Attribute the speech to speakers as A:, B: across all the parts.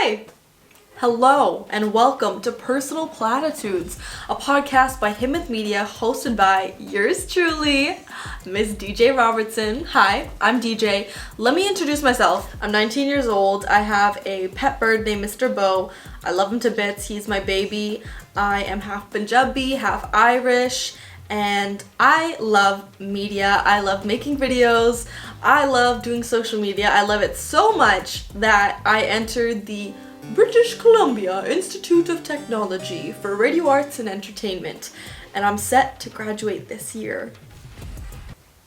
A: Hi! Hello and welcome to Personal Platitudes, a podcast by Himmath Media hosted by yours truly, Miss DJ Robertson. Hi, I'm DJ. Let me introduce myself. I'm 19 years old. I have a pet bird named Mr. Bo. I love him to bits. He's my baby. I am half Punjabi, half Irish. And I love media. I love making videos. I love doing social media. I love it so much that I entered the British Columbia Institute of Technology for Radio Arts and Entertainment, and I'm set to graduate this year.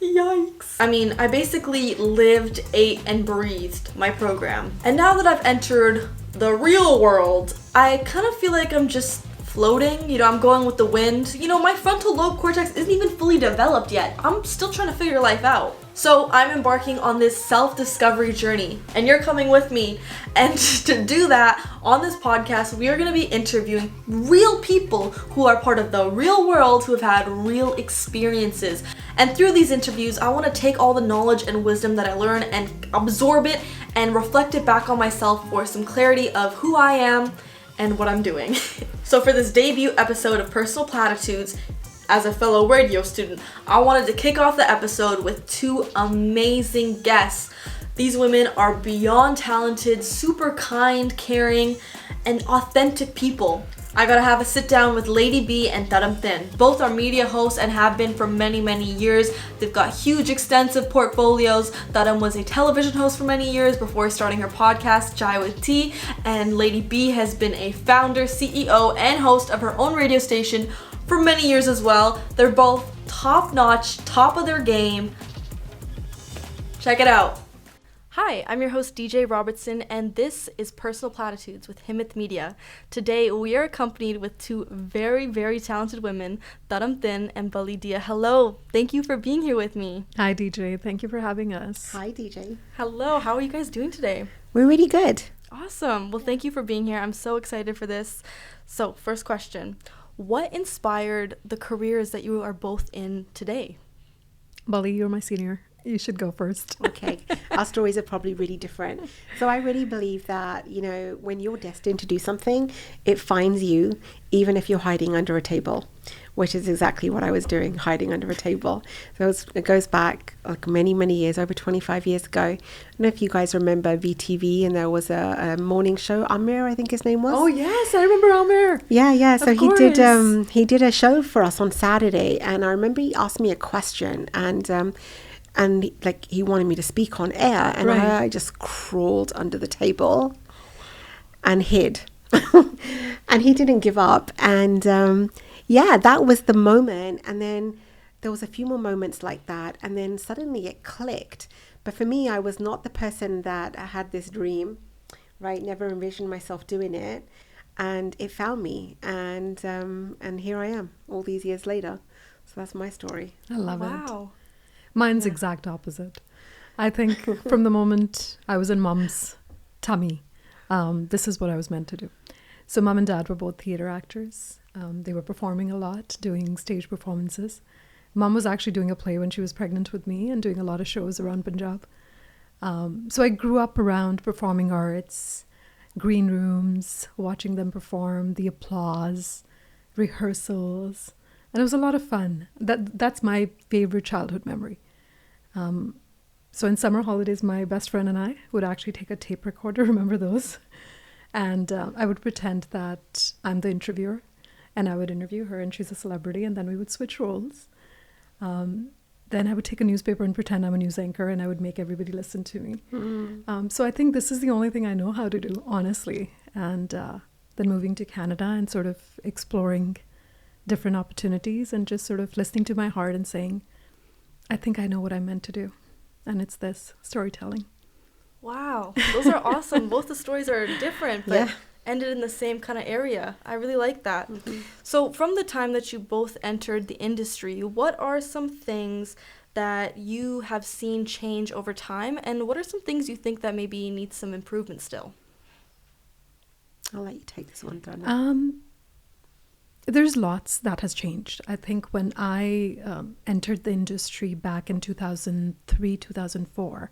A: Yikes. I mean, I basically lived, ate, and breathed my program. And now that I've entered the real world, I kind of feel like I'm just floating, I'm going with the wind. My frontal lobe cortex isn't even fully developed yet. I'm still trying to figure life out. So I'm embarking on this self-discovery journey, and you're coming with me. And to do that, on this podcast, we are going to be interviewing real people who are part of the real world, who have had real experiences. And through these interviews, I want to take all the knowledge and wisdom that I learn and absorb it and reflect it back on myself for some clarity of who I am and what I'm doing. So for this debut episode of Personal Platitudes, as a fellow radio student, I wanted to kick off the episode with two amazing guests. These women are beyond talented, super kind, caring, and authentic people. I gotta have a sit down with Lady B and Dharam Thin. Both are media hosts and have been for many, many years. They've got huge, extensive portfolios. Dharam was a television host for many years before starting her podcast, Chai with Tea. And Lady B has been a founder, CEO, and host of her own radio station for many years as well. They're both top-notch, top of their game. Check it out. Hi, I'm your host DJ Robertson, and this is Personal Platitudes with Himmath Media. Today, we are accompanied with two very, very talented women, Dharam Thin and Bali Dia. Hello, thank you for being here with me.
B: Hi DJ, thank you for having us.
C: Hi DJ.
A: Hello, how are you guys doing today?
C: We're really good.
A: Awesome. Well, thank you for being here. I'm so excited for this. So, first question. What inspired the careers that you are both in today?
B: Bali, you're my senior. You should go first.
C: Okay. Our stories are probably really different. So I really believe that, when you're destined to do something, it finds you even if you're hiding under a table, which is exactly what I was doing, hiding under a table. So it goes back like many, many years, over 25 years ago. I don't know if you guys remember VTV, and there was a morning show, Amir, I think his name was.
B: Oh yes, I remember Amir.
C: Yeah. So
B: he
C: did a show for us on Saturday, and I remember he asked me a question, and he wanted me to speak on air, and
B: right.
C: I just crawled under the table and hid. And he didn't give up, and that was the moment. And then there was a few more moments like that, and then suddenly it clicked. But for me, I was not the person that had this dream, right? Never envisioned myself doing it, and it found me, and here I am all these years later. So that's my story.
B: I love it.
A: Wow.
B: Mine's exact opposite. I think from the moment I was in Mom's tummy, this is what I was meant to do. So Mom and Dad were both theater actors. They were performing a lot, doing stage performances. Mom was actually doing a play when she was pregnant with me and doing a lot of shows around Punjab. So I grew up around performing arts, green rooms, watching them perform, the applause, rehearsals. And it was a lot of fun. That's my favorite childhood memory. So in summer holidays, my best friend and I would actually take a tape recorder, remember those? And I would pretend that I'm the interviewer, and I would interview her, and she's a celebrity, and then we would switch roles. Then I would take a newspaper and pretend I'm a news anchor, and I would make everybody listen to me. So I think this is the only thing I know how to do, honestly. And then moving to Canada and sort of exploring different opportunities and just sort of listening to my heart and saying, I think I know what I'm meant to do. And it's this, storytelling.
A: Wow. Those are awesome. Both the stories are different, but ended in the same kind of area. I really like that. Mm-hmm. So from the time that you both entered the industry, what are some things that you have seen change over time? And what are some things you think that maybe need some improvement still?
C: I'll let you take this one, Donna.
B: There's lots that has changed. I think when I entered the industry back in 2003, 2004,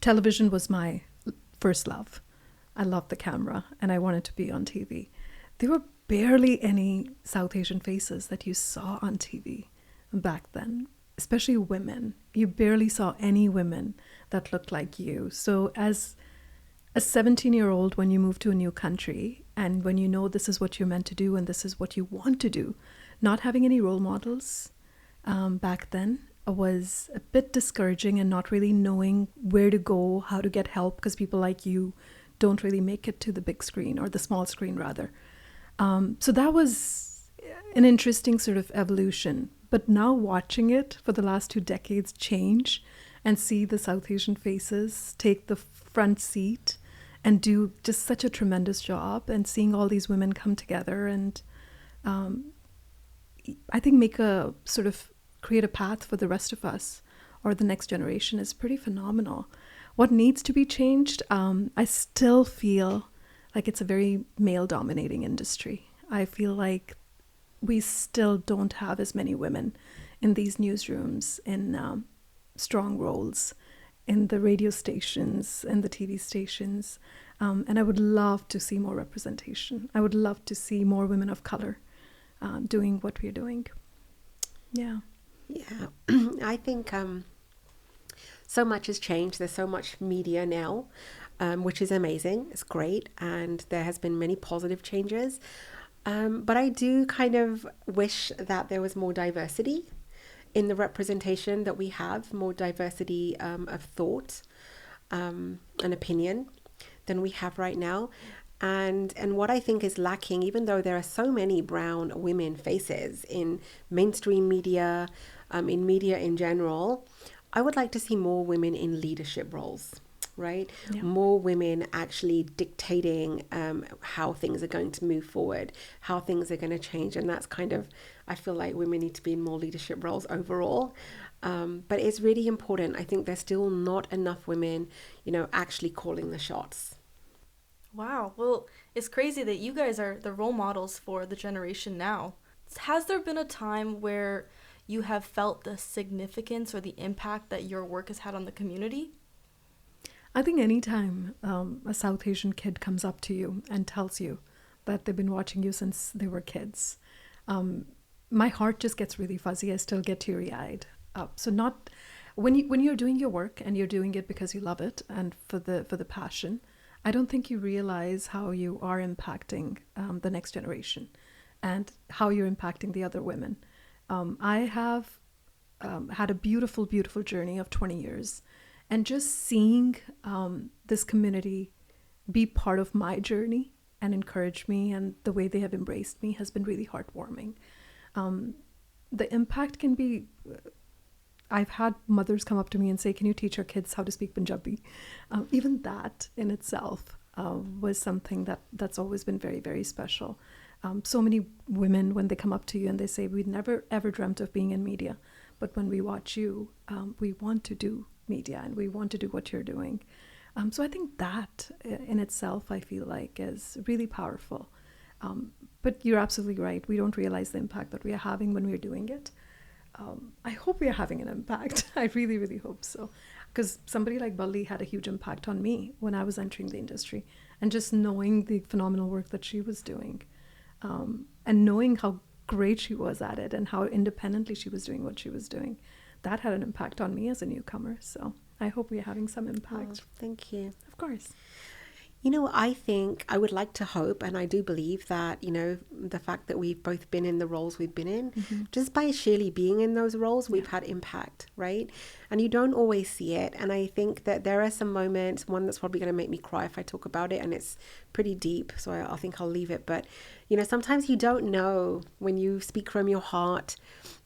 B: television was my first love. I loved the camera and I wanted to be on TV. There were barely any South Asian faces that you saw on TV back then, especially women. You barely saw any women that looked like you. So as a 17-year-old, when you move to a new country and when you know this is what you're meant to do and this is what you want to do, not having any role models back then was a bit discouraging, and not really knowing where to go, how to get help, because people like you don't really make it to the big screen, or the small screen rather. So that was an interesting sort of evolution. But now watching it for the last 2 decades change and see the South Asian faces take the front seat and do just such a tremendous job, and seeing all these women come together and I think create a path for the rest of us or the next generation is pretty phenomenal. What needs to be changed? I still feel like it's a very male-dominating industry. I feel like we still don't have as many women in these newsrooms, in strong roles, in the radio stations and the TV stations. And I would love to see more representation. I would love to see more women of color doing what we're doing. Yeah.
C: Yeah. I think so much has changed. There's so much media now, which is amazing. It's great. And there has been many positive changes. But I do kind of wish that there was more diversity in the representation that we have, more diversity of thought and opinion than we have right now. And what I think is lacking, even though there are so many brown women faces in mainstream media, in media in general, I would like to see more women in leadership roles, right?
B: Yeah.
C: More women actually dictating how things are going to move forward, how things are going to change. And that's kind of, I feel like women need to be in more leadership roles overall. But it's really important. I think there's still not enough women, actually calling the shots.
A: Wow, well, it's crazy that you guys are the role models for the generation now. Has there been a time where you have felt the significance or the impact that your work has had on the community?
B: I think anytime a South Asian kid comes up to you and tells you that they've been watching you since they were kids, my heart just gets really fuzzy. I still get teary-eyed. So not when you're doing your work and you're doing it because you love it and for the passion, I don't think you realize how you are impacting the next generation and how you're impacting the other women. I have had a beautiful, beautiful journey of 20 years. And just seeing this community be part of my journey and encourage me, and the way they have embraced me has been really heartwarming. The impact can be... I've had mothers come up to me and say, can you teach our kids how to speak Punjabi? Even that in itself was something that's always been very, very special. So many women, when they come up to you and they say, we'd never, ever dreamt of being in media, but when we watch you, we want to do media and we want to do what you're doing. So I think that in itself, I feel like is really powerful. But you're absolutely right. We don't realize the impact that we are having when we're doing it. I hope we are having an impact. I really, really hope so. Because somebody like Balli had a huge impact on me when I was entering the industry. And just knowing the phenomenal work that she was doing, and knowing how great she was at it and how independently she was doing what she was doing, that had an impact on me as a newcomer. So I hope we are having some impact.
C: Oh, thank you.
B: Of course.
C: I think I would like to hope, and I do believe that, the fact that we've both been in the roles we've been in, just by sheerly being in those roles, we've had impact, right? And you don't always see it. And I think that there are some moments, one that's probably going to make me cry if I talk about it, and it's pretty deep, so I think I'll leave it. But, sometimes you don't know when you speak from your heart,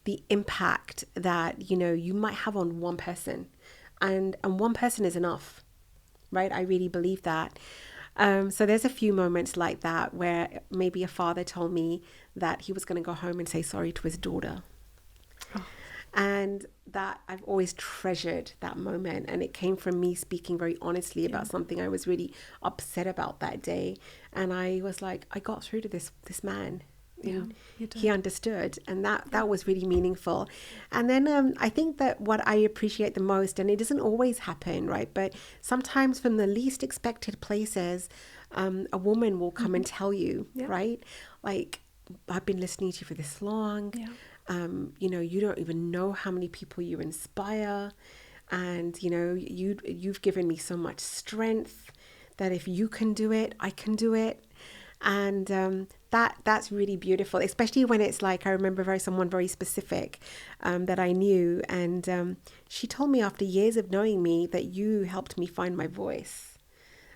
C: the impact that, you might have on one person. And one person is enough. Right? I really believe that. So there's a few moments like that where maybe a father told me that he was going to go home and say sorry to his daughter. Oh. And that I've always treasured that moment. And it came from me speaking very honestly about something I was really upset about that day. And I was like, I got through to this man. and
B: you did.
C: he understood, and that was really meaningful. And then I think that what I appreciate the most, and it doesn't always happen, right, but sometimes from the least expected places, a woman will come and tell you,
B: Yeah.
C: right, like, I've been listening to you for this long.
B: Yeah.
C: You know, you don't even know how many people you inspire, and you know, you've given me so much strength that if you can do it, I can do it. And that's really beautiful, especially when it's like, I remember someone very specific that I knew, and she told me after years of knowing me that you helped me find my voice,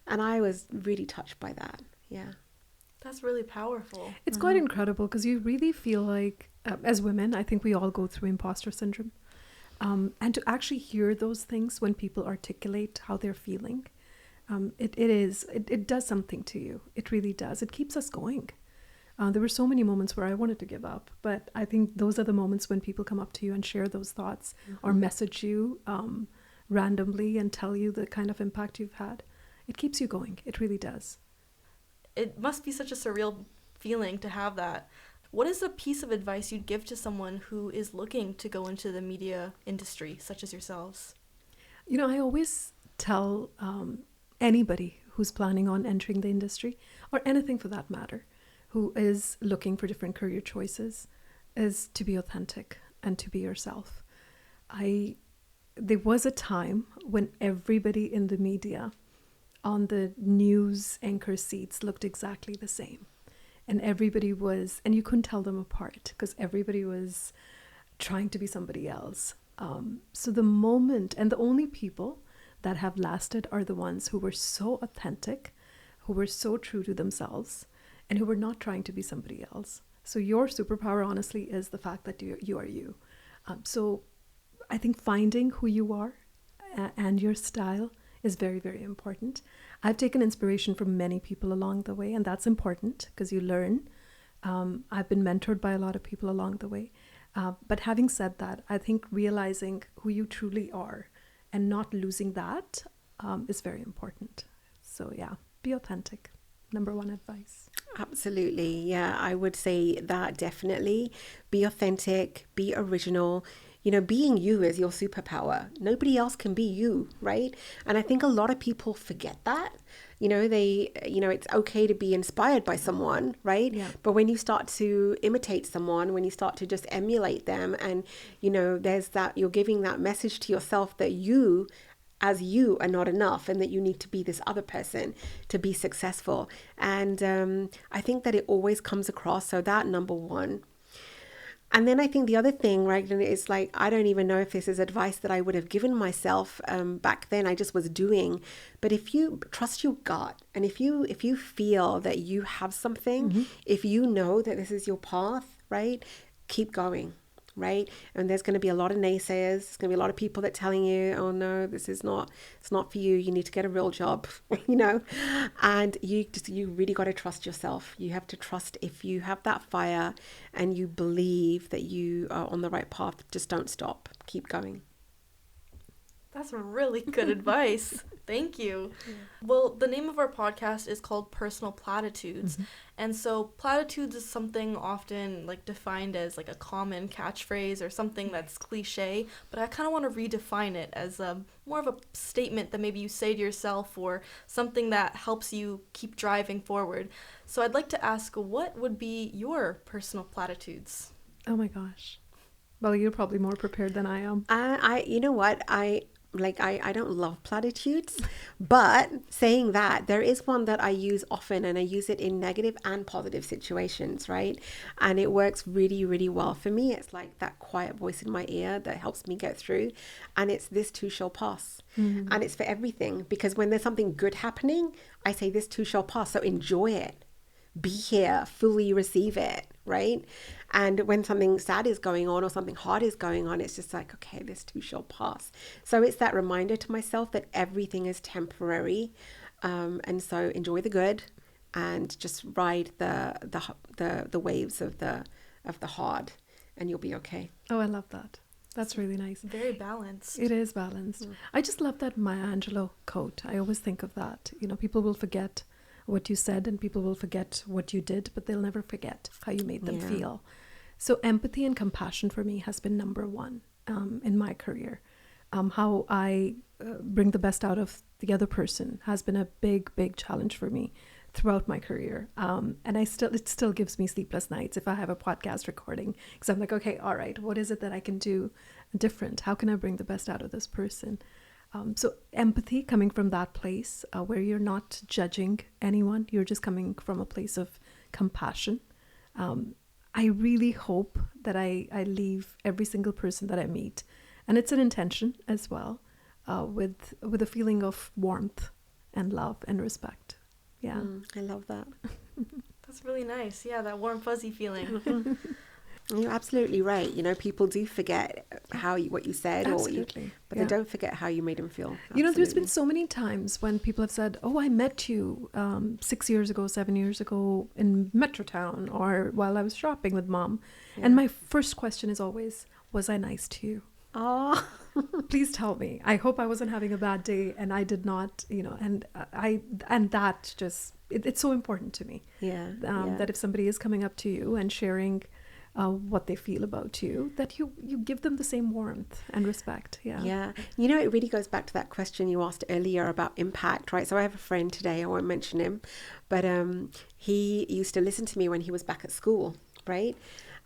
C: and I was really touched by that. Yeah.
A: That's really powerful.
B: It's quite incredible because you really feel like, as women, I think we all go through imposter syndrome. And to actually hear those things when people articulate how they're feeling, it does something to you. It really does. It keeps us going. There were so many moments where I wanted to give up, but I think those are the moments when people come up to you and share those thoughts or message you randomly and tell you the kind of impact you've had. It keeps you going. It really does.
A: It must be such a surreal feeling to have that. What is a piece of advice you'd give to someone who is looking to go into the media industry, such as yourselves?
B: You know, I always tell anybody who's planning on entering the industry, or anything for that matter, who is looking for different career choices, is to be authentic and to be yourself. There was a time when everybody in the media on the news anchor seats looked exactly the same. And everybody was, and you couldn't tell them apart because everybody was trying to be somebody else. So the moment, and the only people that have lasted are the ones who were so authentic, who were so true to themselves, and who were not trying to be somebody else. So your superpower, honestly, is the fact that you are you. So I think finding who you are and your style is very, very important. I've taken inspiration from many people along the way, and that's important because you learn. I've been mentored by a lot of people along the way. But having said that, I think realizing who you truly are and not losing that is very important. So yeah, be authentic. Number one advice.
C: Absolutely. Yeah, I would say that definitely. Be authentic, be original. You know, being you is your superpower. Nobody else can be you, right? And I think a lot of people forget that. You know, it's okay to be inspired by someone, right?
B: Yeah.
C: But when you start to imitate someone, when you start to just emulate them, and, you know, there's that, you're giving that message to yourself that you, as you, are not enough, and that you need to be this other person to be successful. And I think that it always comes across. So that, number one. And then I think the other thing, right, and it's like, I don't even know if this is advice that I would have given myself back then. I just was doing. But if you trust your gut, and if you feel that you have something, if you know that this is your path, right, keep going. Right? And there's going to be a lot of naysayers. There's going to be a lot of people that telling you, oh no, it's not for you. You need to get a real job, you know? And you really got to trust yourself. You have to trust, if you have that fire and you believe that you are on the right path, just don't stop. Keep going.
A: That's really good advice. Thank you. Yeah. Well, the name of our podcast is called Personal Platitudes. And so platitudes is something often like defined as like a common catchphrase or something that's cliche, but I kind of want to redefine it as more of a statement that maybe you say to yourself, or something that helps you keep driving forward. So I'd like to ask, what would be your personal platitudes?
B: Oh my gosh. Well, you're probably more prepared than I am.
C: You know what? I don't love platitudes, but saying that, there is one that I use often, and I use it in negative and positive situations, right? And it works really, really well. For me, it's like that quiet voice in my ear that helps me get through. And it's, this too shall pass. And it's for everything, because when there's something good happening, I say this too shall pass. So enjoy it. Be here, fully receive it, right? And when something sad is going on or something hard is going on, it's just like, okay, this too shall pass. So it's that reminder to myself that everything is temporary, and so enjoy the good and just ride the waves of the hard, and you'll be okay.
B: Oh, I love that. That's really nice.
A: Very balanced.
B: It is balanced. I just love that Maya Angelou quote. I always think of that. You know, people will forget what you said, and people will forget what you did, but they'll never forget how you made them
C: Yeah.
B: feel. So empathy and compassion for me has been number one in my career. How I bring the best out of the other person has been a big, big challenge for me throughout my career. And it still gives me sleepless nights if I have a podcast recording, because I'm like, okay, all right, what is it that I can do different? How can I bring the best out of this person? So empathy, coming from that place where you're not judging anyone, you're just coming from a place of compassion. I really hope that I leave every single person that I meet, and it's an intention as well, with a feeling of warmth and love and respect. Yeah.
C: I love that.
A: That's really nice. Yeah, that warm, fuzzy feeling.
C: You're absolutely right. You know, people do forget what you said,
B: Absolutely.
C: but
B: Yeah.
C: they don't forget how you made them feel.
B: You know, there's
C: Absolutely.
B: been so many times when people have said, oh, I met you 6 years ago, 7 years ago in Metrotown, or while I was shopping with mom. And my first question is always, was I nice to you?
C: Oh,
B: Please tell me. I hope I wasn't having a bad day and I did not, and that just, it's so important to me.
C: yeah.
B: That if somebody is coming up to you and sharing what they feel about you, that you give them the same warmth and respect. Yeah.
C: Yeah. You know, it really goes back to that question you asked earlier about impact, right? So I have a friend today, I won't mention him, but he used to listen to me when he was back at school, right?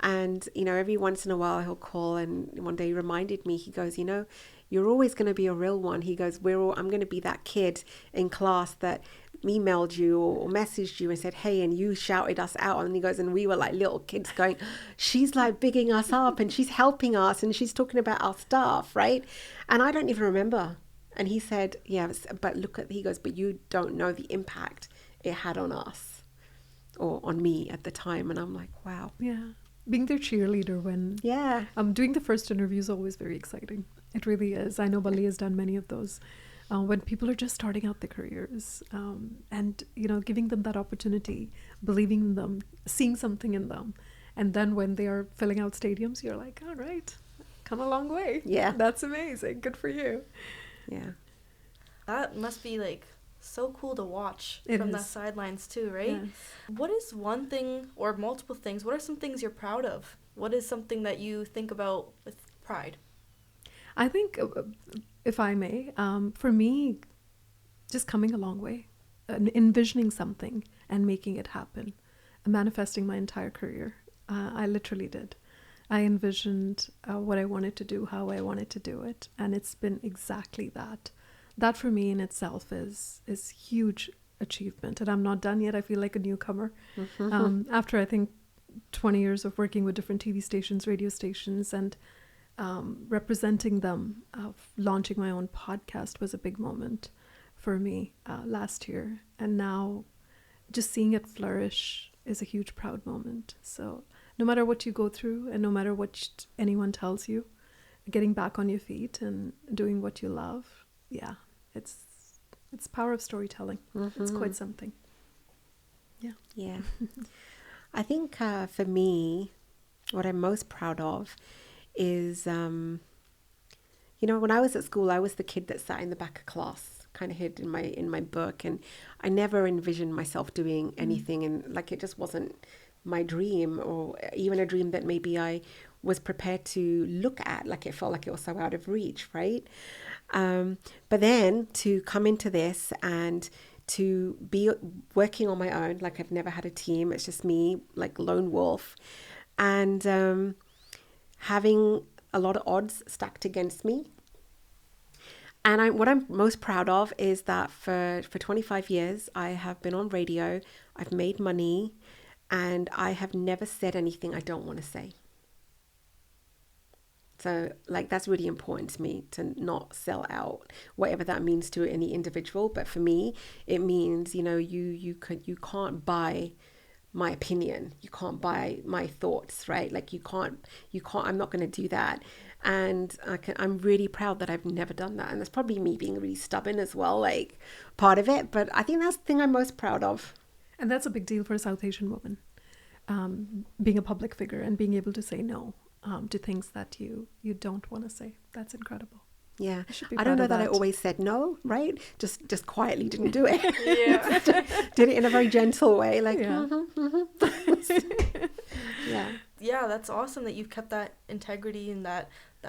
C: And, you know, every once in a while he'll call, and one day he reminded me, he goes, you know, you're always going to be a real one. He goes, I'm going to be that kid in class that emailed you or messaged you and said, hey, and you shouted us out. And he goes, and we were like little kids going, she's like bigging us up and she's helping us and she's talking about our stuff, right? And I don't even remember. And he said, yeah, but he goes, but you don't know the impact it had on us or on me at the time. And I'm like, wow.
B: Yeah. Being their cheerleader when
C: Yeah.
B: doing the first interview is always very exciting. It really is. I know Bali has done many of those when people are just starting out their careers, and you know, giving them that opportunity, believing in them, seeing something in them, and then when they are filling out stadiums, you're like, all right, come a long way.
C: Yeah.
B: That's amazing. Good for you.
C: Yeah.
A: That must be like so cool to watch
B: It
A: from
B: is.
A: the sidelines too, right?
B: Yes.
A: What is one thing or multiple things? What are some things you're proud of? What is something that you think about with pride?
B: I think, if I may, for me, just coming a long way, envisioning something and making it happen, manifesting my entire career. I literally did. I envisioned what I wanted to do, how I wanted to do it, and it's been exactly that. That for me in itself is huge achievement, and I'm not done yet. I feel like a newcomer. After I think 20 years of working with different TV stations, radio stations, and representing them, launching my own podcast was a big moment for me last year. And now just seeing it flourish is a huge proud moment. So no matter what you go through and no matter what anyone tells you, getting back on your feet and doing what you love, yeah, it's power of storytelling. It's quite something. Yeah.
C: Yeah. I think for me, what I'm most proud of is, you know, when I was at school, I was the kid that sat in the back of class, kind of hid in my book, and I never envisioned myself doing anything, and like it just wasn't my dream, or even a dream that maybe I was prepared to look at, like it felt like it was so out of reach, right? But then to come into this and to be working on my own, like I've never had a team, it's just me, like lone wolf, and having a lot of odds stacked against me. And what I'm most proud of is that for 25 years, I have been on radio, I've made money, and I have never said anything I don't want to say. So like that's really important to me, to not sell out, whatever that means to any individual. But for me, it means, you know, you can't buy my opinion, you can't buy my thoughts, right? Like you can't, I'm not going to do that. And I'm really proud that I've never done that. And that's probably me being really stubborn as well, like part of it. But I think that's the thing I'm most proud of.
B: And that's a big deal for a South Asian woman, being a public figure and being able to say no to things that you don't want to say. That's incredible.
C: Yeah.
B: should be
C: I don't
B: proud
C: know
B: of
C: that I
B: that.
C: always said no, right? Just quietly didn't do it.
A: Yeah.
C: Did it in a very gentle way, like,
B: Yeah.
C: yeah.
A: Yeah, that's awesome that you've kept that integrity and that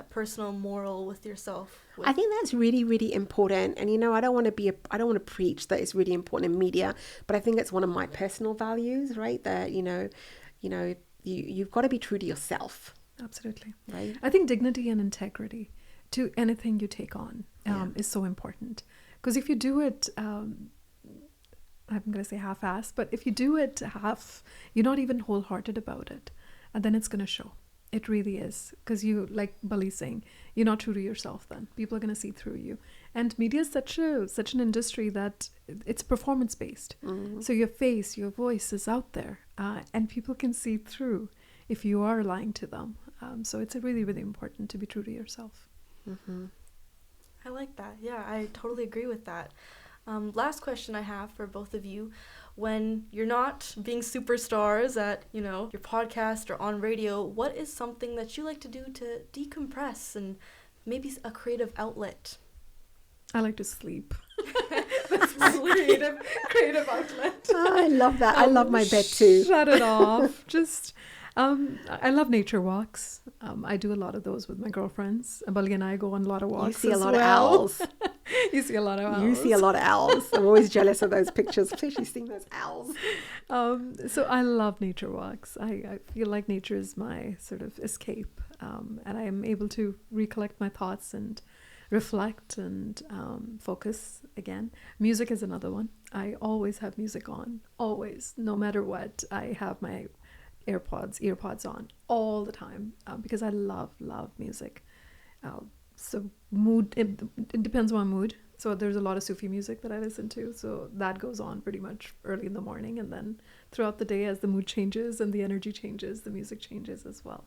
A: personal moral with yourself.
C: I think that's really, really important. And, I don't want to preach that it's really important in media, but I think it's one of my personal values, right? That, you've got to be true to yourself,
B: Absolutely.
C: right?
B: I think dignity and integrity to anything you take on is so important. Because if you do it, I'm going to say half-assed, but if you do it half, you're not even wholehearted about it. And then it's going to show. It really is. Because you, like Bali's saying, you're not true to yourself then. People are going to see through you. And media is such an industry that it's performance-based.
C: Mm-hmm.
B: So your face, your voice is out there. And people can see through if you are lying to them. So it's really, really important to be true to yourself.
C: Mm-hmm.
A: I like that. Yeah, I totally agree with that. Last question I have for both of you. When you're not being superstars at, your podcast or on radio, what is something that you like to do to decompress and maybe a creative outlet?
B: I like to sleep. That's my creative outlet.
C: Oh, I love that. I love my bed too.
B: Shut it off. Just, I love nature walks. I do a lot of those with my girlfriends. Bali and I go on a lot of walks.
C: You see a
B: as
C: lot of
B: well.
C: owls.
B: You see a lot of owls.
C: You see a lot of owls. I'm always jealous of those pictures, especially seeing those owls.
B: So I love nature walks. I feel like nature is my sort of escape. And I am able to recollect my thoughts and reflect and focus again. Music is another one. I always have music on. Always. No matter what. I have my earpods on all the time because I love music. So mood, it depends on my mood. So there's a lot of Sufi music that I listen to. So that goes on pretty much early in the morning. And then throughout the day, as the mood changes and the energy changes, the music changes as well.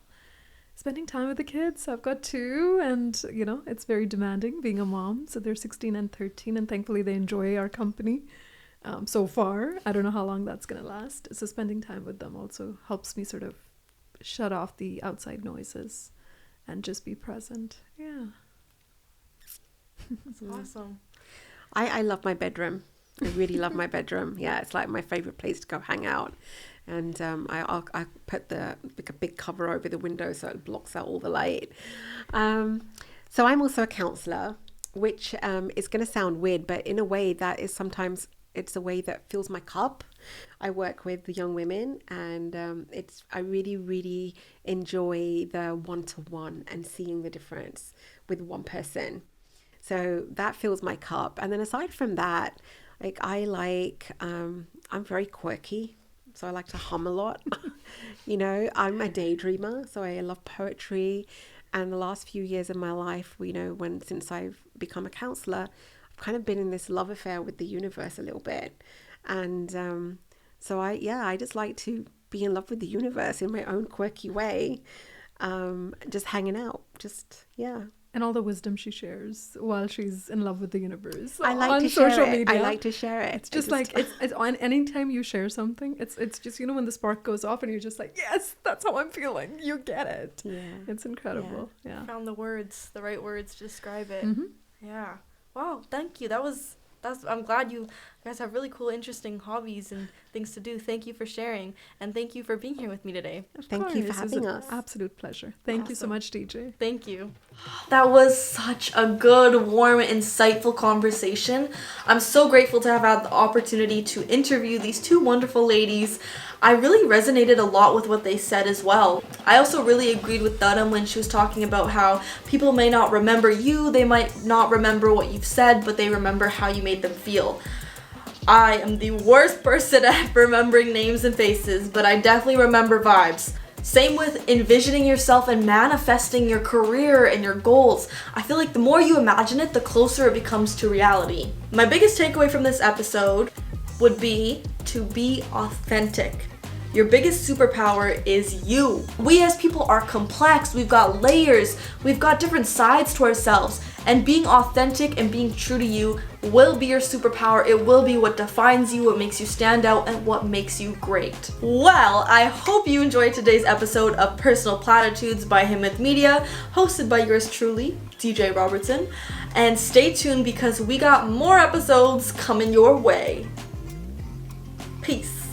B: Spending time with the kids. I've got 2 and, it's very demanding being a mom. So they're 16 and 13 and thankfully they enjoy our company so far. I don't know how long that's going to last. So spending time with them also helps me sort of shut off the outside noises and just be present. Yeah.
A: That's awesome.
C: I love my bedroom. I really love my bedroom. Yeah, it's like my favorite place to go hang out. And I put a big cover over the window so it blocks out all the light. So I'm also a counsellor, which is going to sound weird, but in a way that is sometimes it's a way that fills my cup. I work with young women and I really, really enjoy the one-to-one and seeing the difference with one person. So that fills my cup. And then aside from that, I'm very quirky. So I like to hum a lot. I'm a daydreamer. So I love poetry. And the last few years of my life, since I've become a counsellor, I've kind of been in this love affair with the universe a little bit. And so I just like to be in love with the universe in my own quirky way. Just hanging out.
B: And all the wisdom she shares while she's in love with the universe.
C: I like
B: on
C: to share
B: social
C: it.
B: media.
C: I like to share it.
B: It's just it's on anytime you share something, it's just when the spark goes off and you're just like, yes, that's how I'm feeling. You get it.
C: Yeah.
B: It's incredible. Yeah.
A: Found the right words to describe it.
B: Mm-hmm.
A: Yeah. Wow. Thank you. I'm glad you guys have really cool, interesting hobbies and things to do. Thank you for sharing. And thank you for being here with me today.
C: Thank you for
B: It's
C: having
B: an
C: us.
B: absolute pleasure. Thank you so
A: Awesome.
B: much, DJ.
A: Thank you. That was such a good, warm, insightful conversation. I'm so grateful to have had the opportunity to interview these 2 wonderful ladies. I really resonated a lot with what they said as well. I also really agreed with Dharam when she was talking about how people may not remember you, they might not remember what you've said, but they remember how you made them feel. I am the worst person at remembering names and faces, but I definitely remember vibes. Same with envisioning yourself and manifesting your career and your goals. I feel like the more you imagine it, the closer it becomes to reality. My biggest takeaway from this episode would be to be authentic. Your biggest superpower is you. We as people are complex. We've got layers. We've got different sides to ourselves. And being authentic and being true to you will be your superpower. It will be what defines you, what makes you stand out, and what makes you great. Well, I hope you enjoyed today's episode of Personal Platitudes by Himmath Media, hosted by yours truly, DJ Robertson. And stay tuned because we got more episodes coming your way. Peace.